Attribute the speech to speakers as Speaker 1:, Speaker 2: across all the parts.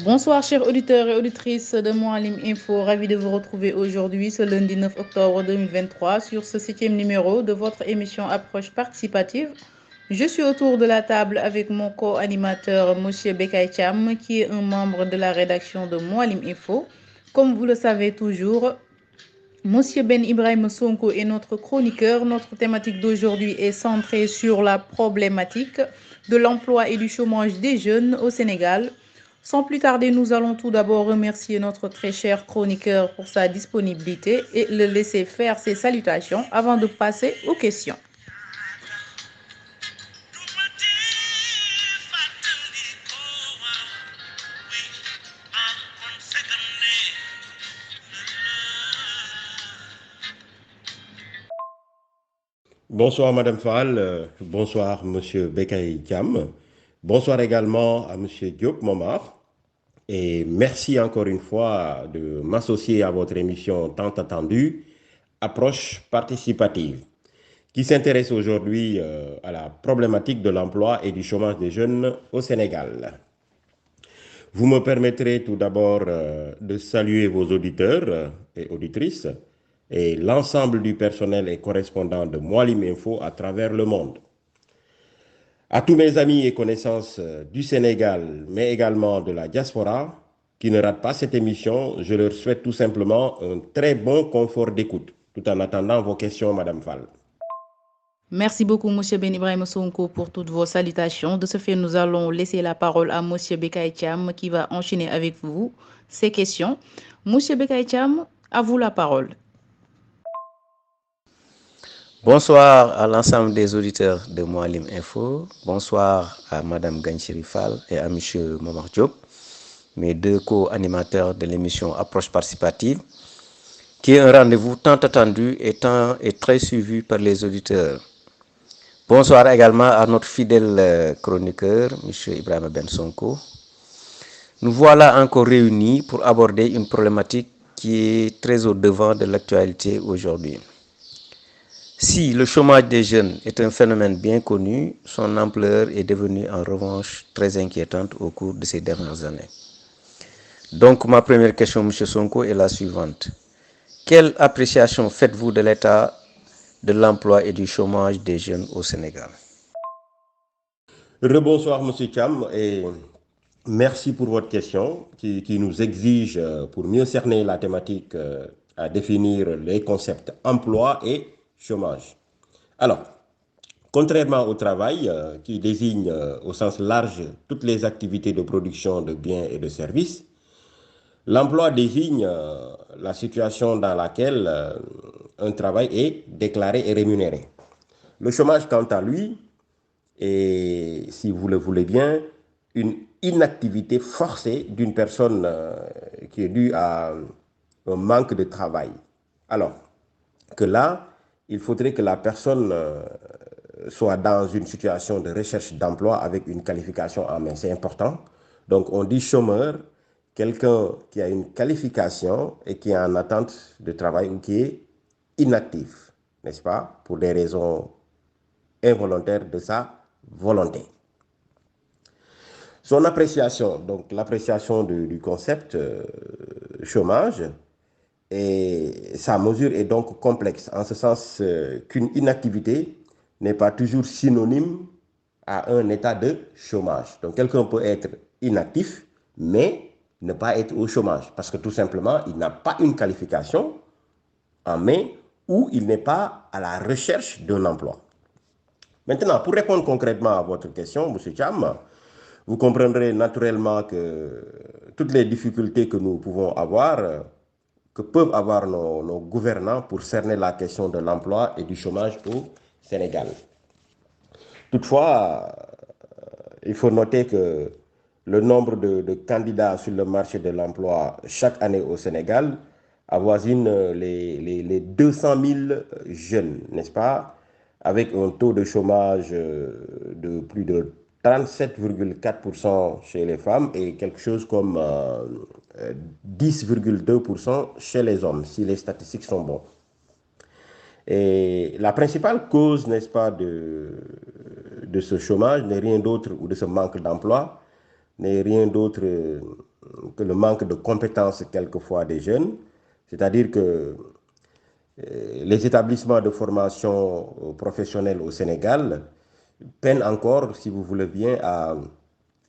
Speaker 1: Bonsoir chers auditeurs et auditrices de Mouhalim Info, ravi de vous retrouver aujourd'hui ce lundi 9 octobre 2023 sur ce 7e numéro de votre émission Approche participative. Je suis autour de la table avec mon co-animateur Monsieur Bekay Cham qui est un membre de la rédaction de Mouhalim Info. Comme vous le savez toujours, Monsieur Ben Ibrahim Sonko est notre chroniqueur. Notre thématique d'aujourd'hui est centrée sur la problématique de l'emploi et du chômage des jeunes au Sénégal. Sans plus tarder, nous allons tout d'abord remercier notre très cher chroniqueur pour sa disponibilité et le laisser faire ses salutations avant de passer aux questions.
Speaker 2: Bonsoir Madame Fall, bonsoir Monsieur Bekay Thiam, bonsoir également à Monsieur Diop Momar et merci encore une fois de m'associer à votre émission tant attendue, Approche participative, qui s'intéresse aujourd'hui à la problématique de l'emploi et du chômage des jeunes au Sénégal. Vous me permettrez tout d'abord de saluer vos auditeurs et auditrices et l'ensemble du personnel et correspondant de Mouhalim Info à travers le monde. À tous mes amis et connaissances du Sénégal, mais également de la diaspora, qui ne ratent pas cette émission, je leur souhaite tout simplement un très bon confort d'écoute, tout en attendant vos questions, Madame Fall.
Speaker 1: Merci beaucoup, Monsieur Ben Ibrahim Sonko, pour toutes vos salutations. De ce fait, nous allons laisser la parole à Monsieur Bekay Cham qui va enchaîner avec vous ces questions. Monsieur Bekay Cham, à vous la parole.
Speaker 3: Bonsoir à l'ensemble des auditeurs de Mouhalim Info. Bonsoir à Madame Ganchiri Fall et à Monsieur Momar Diop, mes deux co-animateurs de l'émission Approche participative, qui est un rendez-vous tant attendu et très suivi par les auditeurs. Bonsoir également à notre fidèle chroniqueur, Monsieur Ibrahim Ben Sonko. Nous voilà encore réunis pour aborder une problématique qui est très au devant de l'actualité aujourd'hui. Si le chômage des jeunes est un phénomène bien connu, son ampleur est devenue en revanche très inquiétante au cours de ces dernières années. Donc ma première question, M. Sonko, est la suivante. Quelle appréciation faites-vous de l'état de l'emploi et du chômage des jeunes au Sénégal?
Speaker 2: Rebonsoir, Monsieur Cham, et merci pour votre question qui nous exige, pour mieux cerner la thématique, à définir les concepts emploi et chômage. Alors, contrairement au travail, qui désigne au sens large toutes les activités de production de biens et de services, l'emploi désigne la situation dans laquelle un travail est déclaré et rémunéré. Le chômage, quant à lui, est, si vous le voulez bien, une inactivité forcée d'une personne qui est due à un manque de travail. Alors que là, il faudrait que la personne soit dans une situation de recherche d'emploi avec une qualification en main. C'est important. Donc on dit chômeur, quelqu'un qui a une qualification et qui est en attente de travail ou qui est inactif, n'est-ce pas, pour des raisons involontaires de sa volonté. Son appréciation, donc l'appréciation du concept chômage, et sa mesure est donc complexe, en ce sens qu'une inactivité n'est pas toujours synonyme à un état de chômage. Donc quelqu'un peut être inactif, mais ne pas être au chômage, parce que tout simplement, il n'a pas une qualification en main ou il n'est pas à la recherche d'un emploi. Maintenant, pour répondre concrètement à votre question, M. Cham, vous comprendrez naturellement que toutes les difficultés que nous pouvons avoir, que peuvent avoir nos gouvernants pour cerner la question de l'emploi et du chômage au Sénégal. Toutefois, il faut noter que le nombre de candidats sur le marché de l'emploi chaque année au Sénégal avoisine les 200 000 jeunes, n'est-ce pas, avec un taux de chômage de plus de 37,4% chez les femmes et quelque chose comme 10,2% chez les hommes, si les statistiques sont bonnes. Et la principale cause, n'est-ce pas, de ce chômage n'est rien d'autre, ou de ce manque d'emploi, n'est rien d'autre que le manque de compétences quelquefois des jeunes, c'est-à-dire que les établissements de formation professionnelle au Sénégal peinent encore, si vous voulez bien, à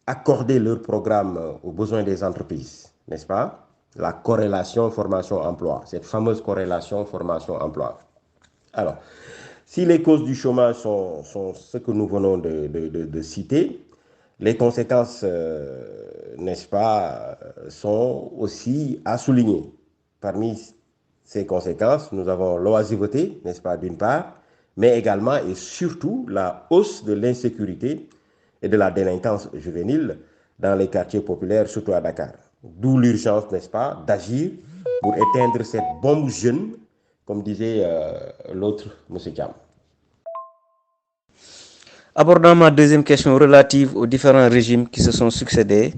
Speaker 2: accorder leur programme aux besoins des entreprises, n'est-ce pas? La corrélation formation-emploi, cette fameuse corrélation formation-emploi. Alors, si les causes du chômage sont ce que nous venons de citer, les conséquences, n'est-ce pas, sont aussi à souligner. Parmi ces conséquences, nous avons l'oisiveté, n'est-ce pas, d'une part, mais également et surtout la hausse de l'insécurité et de la délinquance juvénile dans les quartiers populaires, surtout à Dakar. D'où l'urgence, n'est-ce pas, d'agir pour éteindre cette bombe jeune, comme disait l'autre, M. Thiam.
Speaker 3: Abordant ma deuxième question relative aux différents régimes qui se sont succédés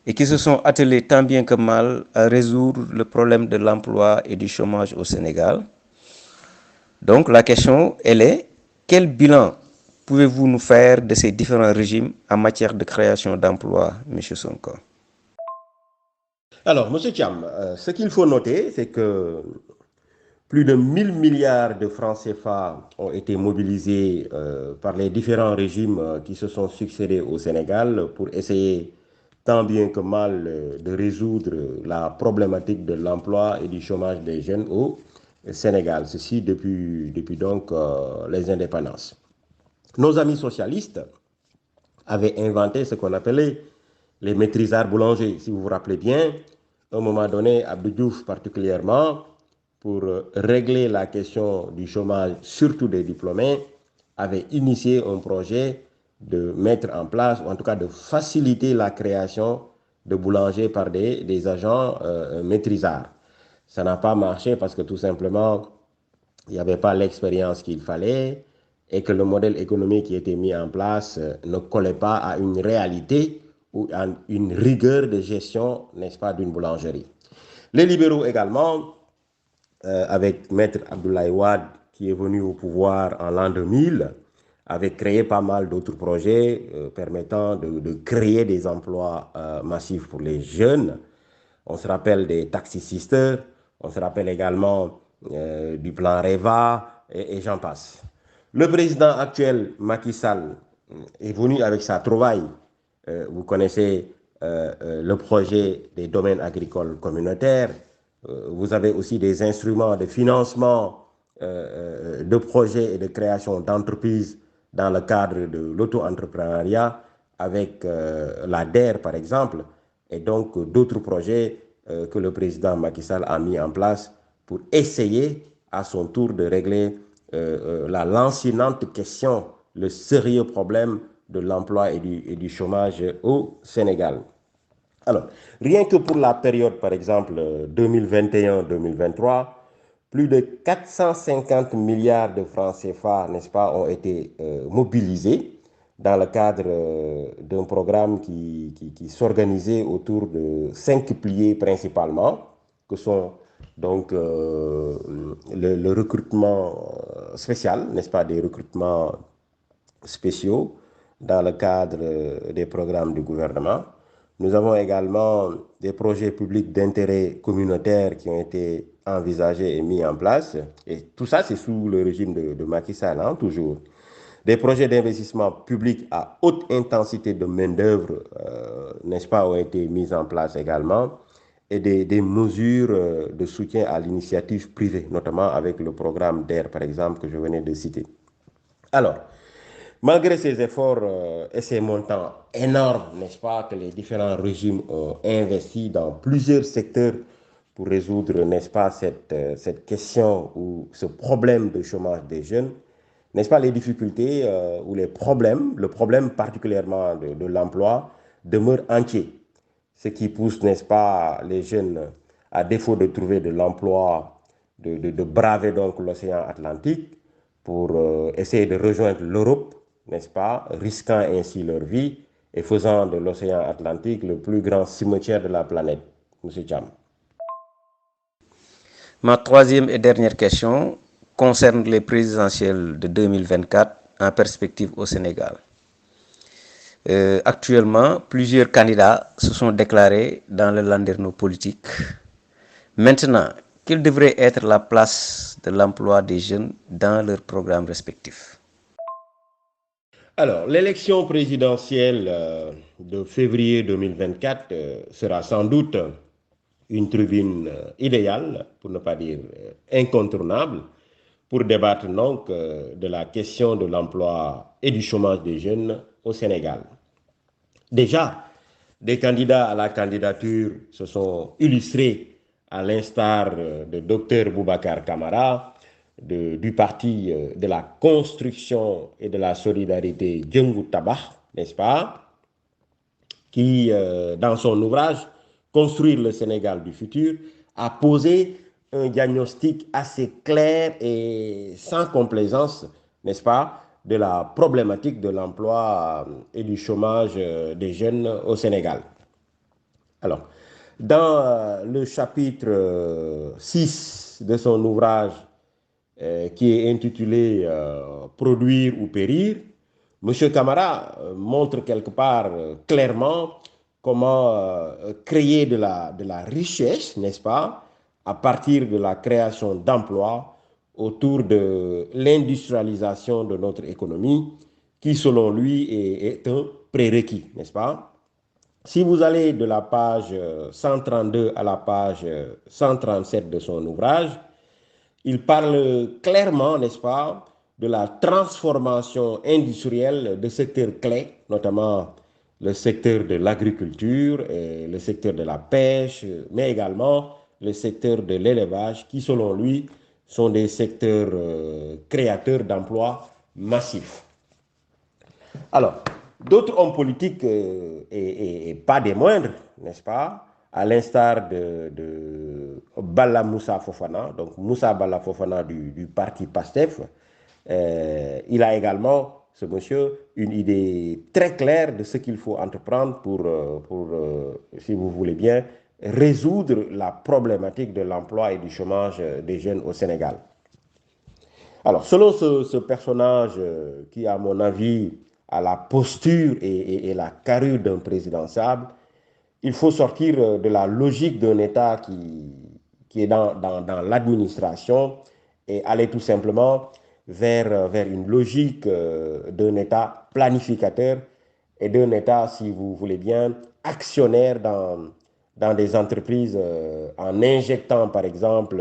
Speaker 3: et qui se sont attelés tant bien que mal à résoudre le problème de l'emploi et du chômage au Sénégal. Donc la question, elle est, quel bilan pouvez-vous nous faire de ces différents régimes en matière de création d'emplois, M. Sonko?
Speaker 2: Alors, M. Thiam, ce qu'il faut noter, c'est que plus de 1000 milliards de francs CFA ont été mobilisés par les différents régimes qui se sont succédés au Sénégal pour essayer tant bien que mal de résoudre la problématique de l'emploi et du chômage des jeunes au Sénégal. Ceci depuis donc les indépendances. Nos amis socialistes avaient inventé ce qu'on appelait les maîtrisards boulangers. Si vous vous rappelez bien, à un moment donné, Abdou Diouf particulièrement, pour régler la question du chômage, surtout des diplômés, avait initié un projet de mettre en place, ou en tout cas de faciliter la création de boulangers par des agents maîtrisards. Ça n'a pas marché parce que tout simplement, il n'y avait pas l'expérience qu'il fallait et que le modèle économique qui était mis en place ne collait pas à une réalité ou à une rigueur de gestion, n'est-ce pas, d'une boulangerie. Les libéraux également, avec Maître Abdoulaye Wade, qui est venu au pouvoir en l'an 2000, avait créé pas mal d'autres projets permettant de créer des emplois massifs pour les jeunes. On se rappelle des taxi sisters, on se rappelle également du plan REVA et j'en passe. Le président actuel, Macky Sall, est venu avec sa trouvaille. Vous connaissez le projet des domaines agricoles communautaires. Vous avez aussi des instruments de financement de projets et de création d'entreprises dans le cadre de l'auto-entrepreneuriat avec la DER par exemple, et donc d'autres projets que le président Macky Sall a mis en place pour essayer à son tour de régler la lancinante question, le sérieux problème de l'emploi et du chômage au Sénégal. Alors, rien que pour la période, par exemple, 2021-2023, plus de 450 milliards de francs CFA, n'est-ce pas, ont été mobilisés dans le cadre d'un programme qui s'organisait autour de 5 piliers principalement, que sont donc le recrutement spécial, n'est-ce pas, des recrutements spéciaux dans le cadre des programmes du gouvernement. Nous avons également des projets publics d'intérêt communautaire qui ont été envisagés et mis en place. Et tout ça, c'est sous le régime de Macky Sall, hein, toujours. Des projets d'investissement public à haute intensité de main-d'œuvre, n'est-ce pas, ont été mis en place également. Et des mesures de soutien à l'initiative privée, notamment avec le programme DER, par exemple, que je venais de citer. Alors, malgré ces efforts et ces montants énormes, n'est-ce pas, que les différents régimes ont investis dans plusieurs secteurs pour résoudre, n'est-ce pas, cette question ou ce problème de chômage des jeunes, n'est-ce pas, les difficultés ou le problème particulièrement de l'emploi demeure entier. Ce qui pousse, n'est-ce pas, les jeunes, à défaut de trouver de l'emploi, de braver donc l'océan Atlantique pour essayer de rejoindre l'Europe, n'est-ce pas, risquant ainsi leur vie et faisant de l'océan Atlantique le plus grand cimetière de la planète. M. Thiam.
Speaker 3: Ma troisième et dernière question concerne les présidentielles de 2024 en perspective au Sénégal. Actuellement, plusieurs candidats se sont déclarés dans le landerneau politique. Maintenant, quelle devrait être la place de l'emploi des jeunes dans leurs programmes respectifs?
Speaker 2: Alors, l'élection présidentielle de février 2024 sera sans doute une tribune idéale, pour ne pas dire incontournable, pour débattre donc de la question de l'emploi et du chômage des jeunes au Sénégal. Déjà, des candidats à la candidature se sont illustrés à l'instar de Dr Boubacar Camara, du parti de la construction et de la solidarité Djengou Tabah, n'est-ce pas, qui, dans son ouvrage Construire le Sénégal du futur, a posé un diagnostic assez clair et sans complaisance, n'est-ce pas, de la problématique de l'emploi et du chômage des jeunes au Sénégal. Alors, dans le chapitre 6 de son ouvrage qui est intitulé Produire ou périr, M. Camara montre quelque part clairement comment créer de la richesse, n'est-ce pas, à partir de la création d'emplois autour de l'industrialisation de notre économie, qui selon lui est un prérequis, n'est-ce pas? Si vous allez de la page 132 à la page 137 de son ouvrage, il parle clairement, n'est-ce pas, de la transformation industrielle de secteurs clés, notamment le secteur de l'agriculture, le secteur de la pêche, mais également le secteur de l'élevage, qui selon lui sont des secteurs créateurs d'emplois massifs. Alors, d'autres hommes politiques, et pas des moindres, n'est-ce pas, à l'instar de Bala Moussa Fofana, donc Moussa Bala Fofana du parti PASTEF, il a également, ce monsieur, une idée très claire de ce qu'il faut entreprendre pour si vous voulez bien, résoudre la problématique de l'emploi et du chômage des jeunes au Sénégal. Alors, selon ce personnage qui, à mon avis, a la posture et la carrure d'un président sable, il faut sortir de la logique d'un État qui est dans l'administration et aller tout simplement vers une logique d'un État planificateur et d'un État, si vous voulez bien, actionnaire dans des entreprises en injectant, par exemple,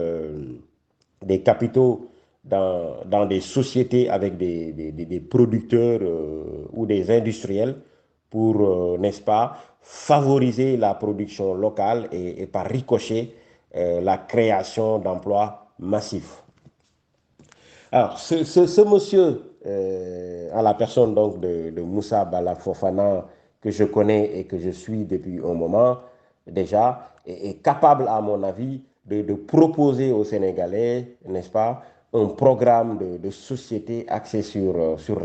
Speaker 2: des capitaux dans des sociétés avec des producteurs ou des industriels pour, n'est-ce pas, favoriser la production locale et par ricochet, la création d'emplois massifs. Alors, ce monsieur, à la personne donc de Moussa Bala Fofana, que je connais et que je suis depuis un moment déjà, est capable, à mon avis, de proposer aux Sénégalais, n'est-ce pas, un programme de société axé sur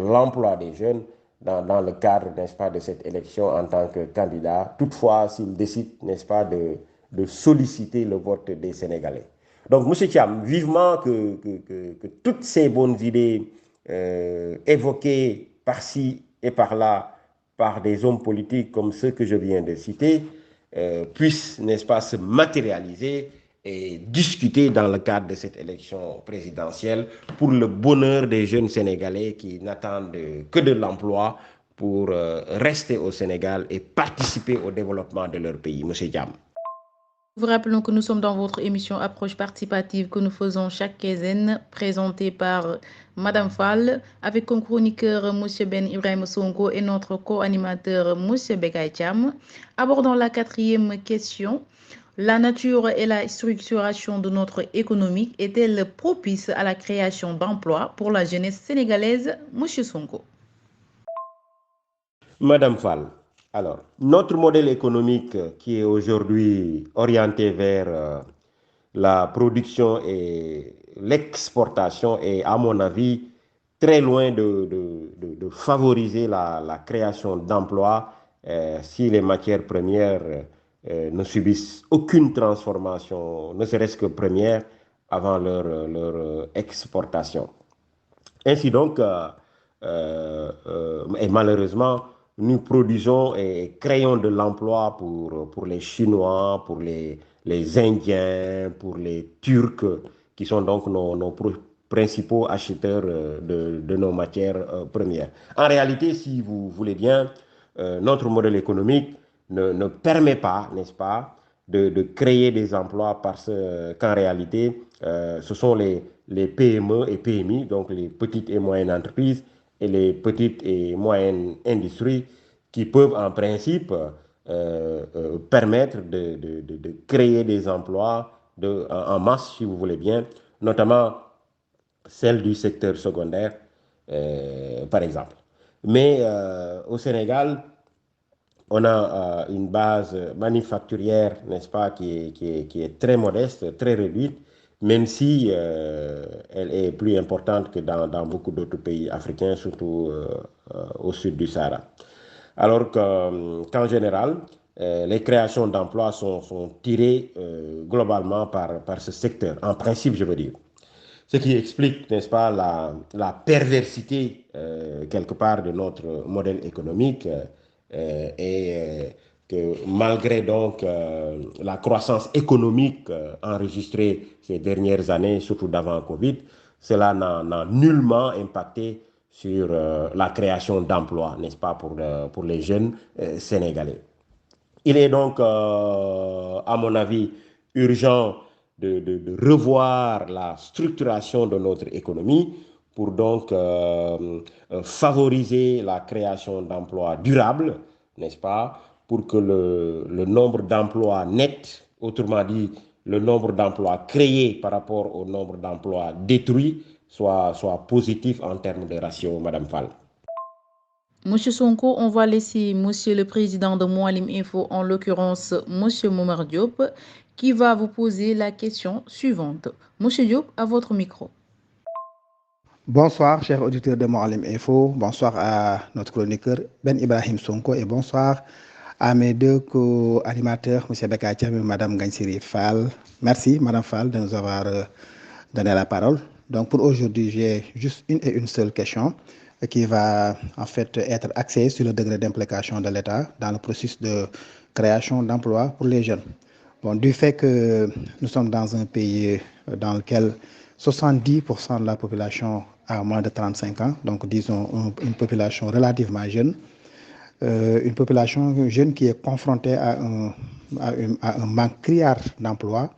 Speaker 2: l'emploi des jeunes dans le cadre, n'est-ce pas, de cette élection en tant que candidat, toutefois s'il décide, n'est-ce pas, de solliciter le vote des Sénégalais. Donc, M. Thiam, vivement que toutes ces bonnes idées évoquées par-ci et par-là par des hommes politiques comme ceux que je viens de citer puissent, n'est-ce pas, se matérialiser et discuter dans le cadre de cette élection présidentielle pour le bonheur des jeunes Sénégalais qui n'attendent que de l'emploi pour rester au Sénégal et participer au développement de leur pays. M. Thiam.
Speaker 1: Nous vous rappelons que nous sommes dans votre émission Approche participative que nous faisons chaque quinzaine, présentée par Madame Fall, avec comme chroniqueur M. Ben Ibrahim Sonko et notre co-animateur M. Bekay Thiam. Abordons la quatrième question. La nature et la structuration de notre économie est-elle propice à la création d'emplois pour la jeunesse sénégalaise, M. Sonko?
Speaker 2: Madame Fall, alors, notre modèle économique qui est aujourd'hui orienté vers la production et l'exportation est, à mon avis, très loin de favoriser la création d'emplois si les matières premières ne subissent aucune transformation, ne serait-ce que première, avant leur exportation. Ainsi donc, et malheureusement, nous produisons et créons de l'emploi pour les Chinois, pour les Indiens, pour les Turcs, qui sont donc nos principaux acheteurs de nos matières premières. En réalité, si vous voulez bien, notre modèle économique ne permet pas, n'est-ce pas, de créer des emplois parce qu'en réalité, ce sont les PME et PMI, donc les petites et moyennes entreprises, et les petites et moyennes industries qui peuvent en principe permettre de créer des emplois en masse, si vous voulez bien, notamment celles du secteur secondaire, par exemple. Mais au Sénégal, on a une base manufacturière, n'est-ce pas, qui est très modeste, très réduite, même si elle est plus importante que dans beaucoup d'autres pays africains, surtout au sud du Sahara. Alors qu'en général, les créations d'emplois sont tirées globalement par ce secteur, en principe, je veux dire. Ce qui explique, n'est-ce pas, la perversité, quelque part, de notre modèle économique et que malgré donc la croissance économique enregistrée ces dernières années, surtout d'avant Covid, cela n'a nullement impacté sur la création d'emplois, n'est-ce pas, pour les jeunes sénégalais. Il est donc, à mon avis, urgent de revoir la structuration de notre économie pour donc favoriser la création d'emplois durables, n'est-ce pas, pour que le nombre d'emplois nets, autrement dit, le nombre d'emplois créés par rapport au nombre d'emplois détruits, soit positif en termes de ratio, Madame Fall.
Speaker 1: Monsieur Sonko, on va laisser Monsieur le Président de Mouhalim Info, en l'occurrence Monsieur Momar Diop, qui va vous poser la question suivante. Monsieur Diop, à votre micro.
Speaker 4: Bonsoir, chers auditeurs de Mouhalim Info. Bonsoir à notre chroniqueur Ben Ibrahim Sonko et bonsoir à mes deux co-animateurs, M. Bekatiam et Mme Gansiri Fall. Merci, Mme Fall, de nous avoir donné la parole. Donc, pour aujourd'hui, j'ai juste une seule question qui va en fait être axée sur le degré d'implication de l'État dans le processus de création d'emplois pour les jeunes. Bon, du fait que nous sommes dans un pays dans lequel 70% de la population a moins de 35 ans, donc disons une population relativement jeune, une population jeune qui est confrontée à un manque criard d'emploi.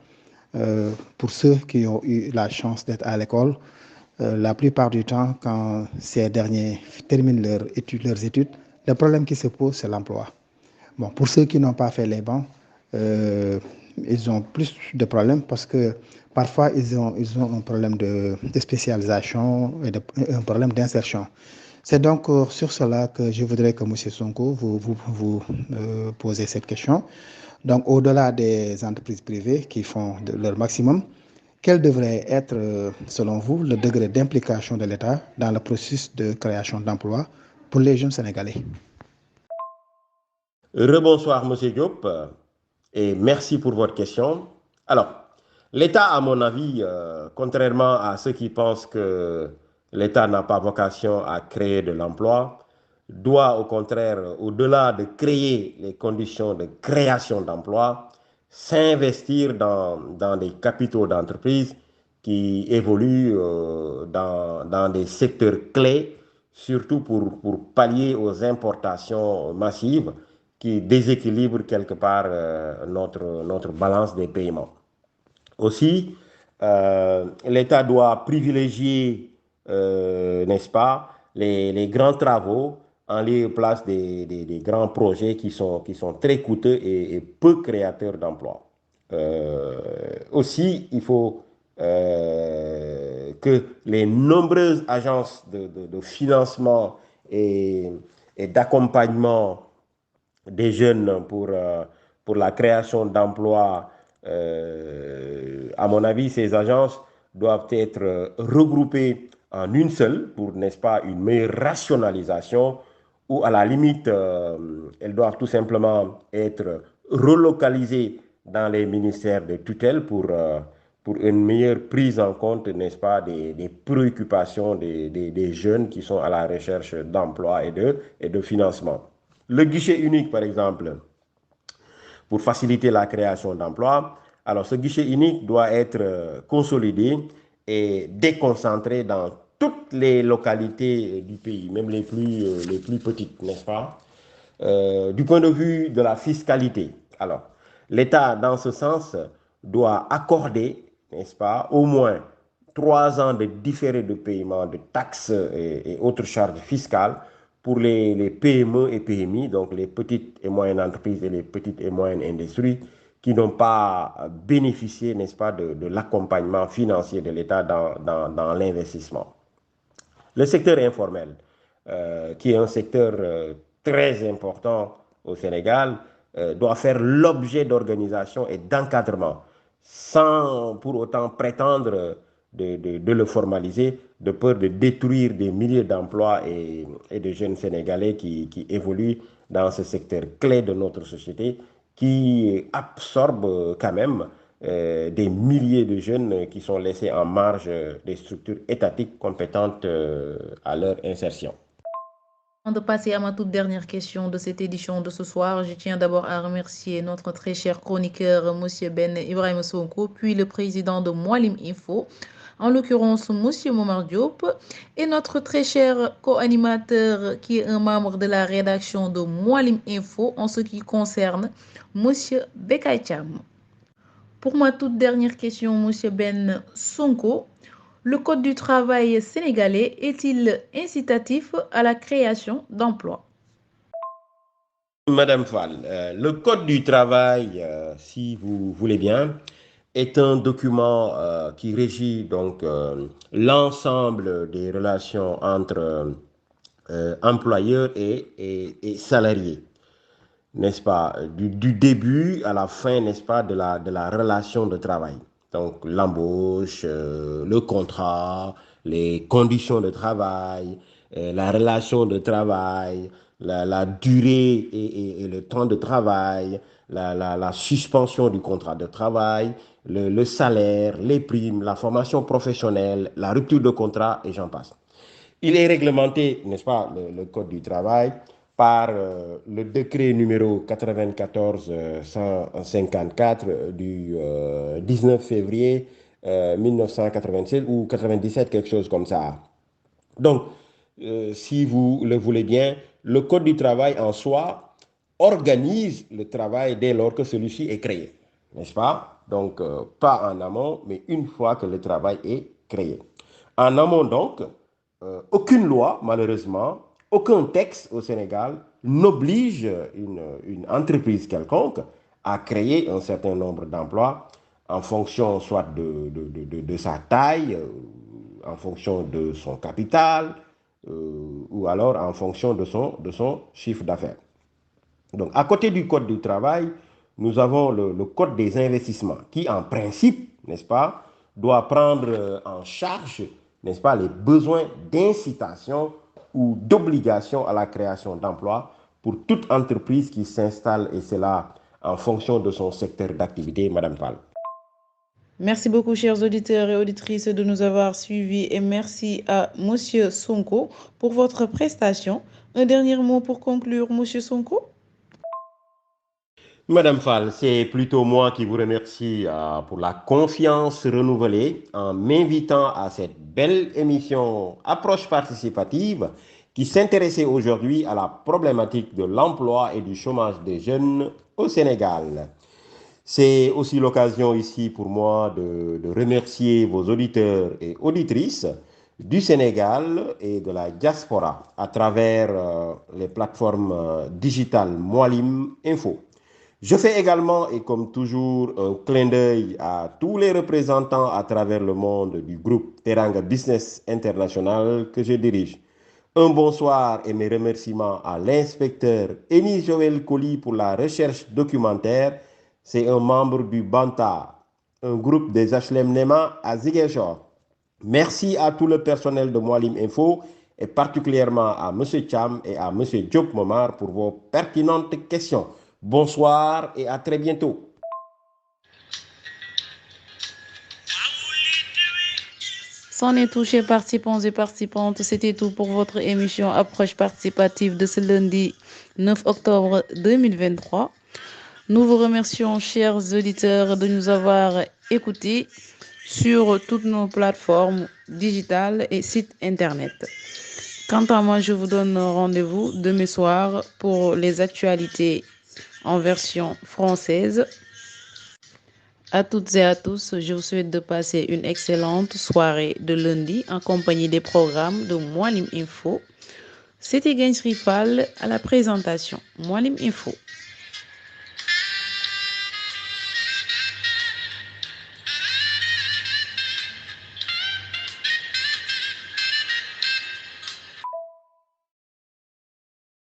Speaker 4: Pour ceux qui ont eu la chance d'être à l'école, la plupart du temps, quand ces derniers terminent leurs études, le problème qui se pose, c'est l'emploi. Bon, pour ceux qui n'ont pas fait les bancs, ils ont plus de problèmes parce que parfois ils ont un problème de spécialisation et un problème d'insertion. C'est donc sur cela que je voudrais que M. Sonko vous posez cette question. Donc, au-delà des entreprises privées qui font leur maximum, quel devrait être, selon vous, le degré d'implication de l'État dans le processus de création d'emplois pour les jeunes Sénégalais?
Speaker 2: Rebonsoir, M. Diop, et merci pour votre question. Alors, l'État, à mon avis, contrairement à ceux qui pensent que l'État n'a pas vocation à créer de l'emploi, doit au contraire, au-delà de créer les conditions de création d'emplois, s'investir dans des capitaux d'entreprise qui évoluent dans des secteurs clés, surtout pour pallier aux importations massives qui déséquilibrent quelque part notre balance des paiements. Aussi, l'État doit privilégier, n'est-ce pas, les grands travaux en lieu et place des grands projets qui sont très coûteux et peu créateurs d'emplois. Aussi, il faut que les nombreuses agences de financement et d'accompagnement des jeunes pour la création d'emplois, à mon avis, ces agences doivent être regroupées en une seule pour, n'est-ce pas, une meilleure rationalisation ou à la limite, elles doivent tout simplement être relocalisées dans les ministères de tutelle pour une meilleure prise en compte, n'est-ce pas, des préoccupations des jeunes qui sont à la recherche d'emploi et de financement. Le guichet unique, par exemple, pour faciliter la création d'emplois. Alors, ce guichet unique doit être consolidé et déconcentré dans toutes les localités du pays, même les plus petites, n'est-ce pas? Du point de vue de la fiscalité, alors, l'État, dans ce sens, doit accorder, n'est-ce pas, au moins 3 ans de différé de paiement de taxes et autres charges fiscales pour les PME et PMI, donc les petites et moyennes entreprises et les petites et moyennes industries qui n'ont pas bénéficié, n'est-ce pas, de l'accompagnement financier de l'État dans l'investissement. Le secteur informel, qui est un secteur très important au Sénégal, doit faire l'objet d'organisation et d'encadrement, sans pour autant prétendre de le formaliser, de peur de détruire des milliers d'emplois et de jeunes Sénégalais qui évoluent dans ce secteur clé de notre société, qui absorbe quand même des milliers de jeunes qui sont laissés en marge des structures étatiques compétentes à leur insertion.
Speaker 1: Avant de passer à ma toute dernière question de cette édition de ce soir, je tiens d'abord à remercier notre très cher chroniqueur, M. Ben Ibrahim Sonko, puis le président de Moualim Info, en l'occurrence M. Momar Diop, et notre très cher co-animateur qui est un membre de la rédaction de Moualim Info en ce qui concerne M. Bekay Cham. Pour ma toute dernière question, M. Ben Sonko, le Code du travail sénégalais est-il incitatif à la création d'emplois?
Speaker 2: Madame Fall, le Code du travail, si vous voulez bien, est un document qui régit donc l'ensemble des relations entre employeurs et salariés, n'est-ce pas, du début à la fin, n'est-ce pas, de la relation de travail. Donc l'embauche, le contrat, les conditions de travail, la relation de travail, la durée et le temps de travail, la suspension du contrat de travail, le salaire, les primes, la formation professionnelle, la rupture de contrat et j'en passe. Il est réglementé, n'est-ce pas, le Code du travail, par le décret numéro 94-154 du 19 février 1996 ou 97, quelque chose comme ça. Donc, si vous le voulez bien, le Code du travail en soi organise le travail dès lors que celui-ci est créé, n'est-ce pas? Donc, pas en amont, mais une fois que le travail est créé. En amont, donc, aucune loi, malheureusement, aucun texte au Sénégal n'oblige une entreprise quelconque à créer un certain nombre d'emplois en fonction soit de sa taille, en fonction de son capital, ou alors en fonction de son chiffre d'affaires. Donc, à côté du Code du travail, nous avons le Code des investissements qui, en principe, n'est-ce pas, doit prendre en charge, n'est-ce pas, les besoins d'incitation ou d'obligation à la création d'emplois pour toute entreprise qui s'installe, et cela en fonction de son secteur d'activité, Madame Fall.
Speaker 1: Merci beaucoup, chers auditeurs et auditrices, de nous avoir suivis et merci à M. Sonko pour votre prestation. Un dernier mot pour conclure, M. Sonko?
Speaker 2: Madame Fall, c'est plutôt moi qui vous remercie pour la confiance renouvelée en m'invitant à cette belle émission Approche participative qui s'intéressait aujourd'hui à la problématique de l'emploi et du chômage des jeunes au Sénégal. C'est aussi l'occasion ici pour moi de remercier vos auditeurs et auditrices du Sénégal et de la diaspora à travers les plateformes digitales Moualim Info. Je fais également, et comme toujours, un clin d'œil à tous les représentants à travers le monde du groupe Teranga Business International que je dirige. Un bonsoir et mes remerciements à l'inspecteur Eni Joël Colli pour la recherche documentaire. C'est un membre du BANTA, un groupe des HLM NEMA à Ziguinchor. Merci à tout le personnel de Moualim Info et particulièrement à M. Cham et à M. Diop Momar pour vos pertinentes questions. Bonsoir et à très bientôt.
Speaker 1: C'en est tout, chers participants et participantes. C'était tout pour votre émission Approche participative de ce lundi 9 octobre 2023. Nous vous remercions, chers auditeurs, de nous avoir écoutés sur toutes nos plateformes digitales et sites internet. Quant à moi, je vous donne rendez-vous demain soir pour les actualités en version française. À toutes et à tous, je vous souhaite de passer une excellente soirée de lundi en compagnie des programmes de Moualim Info. C'était Gagne Rifal à la présentation. Moualim Info.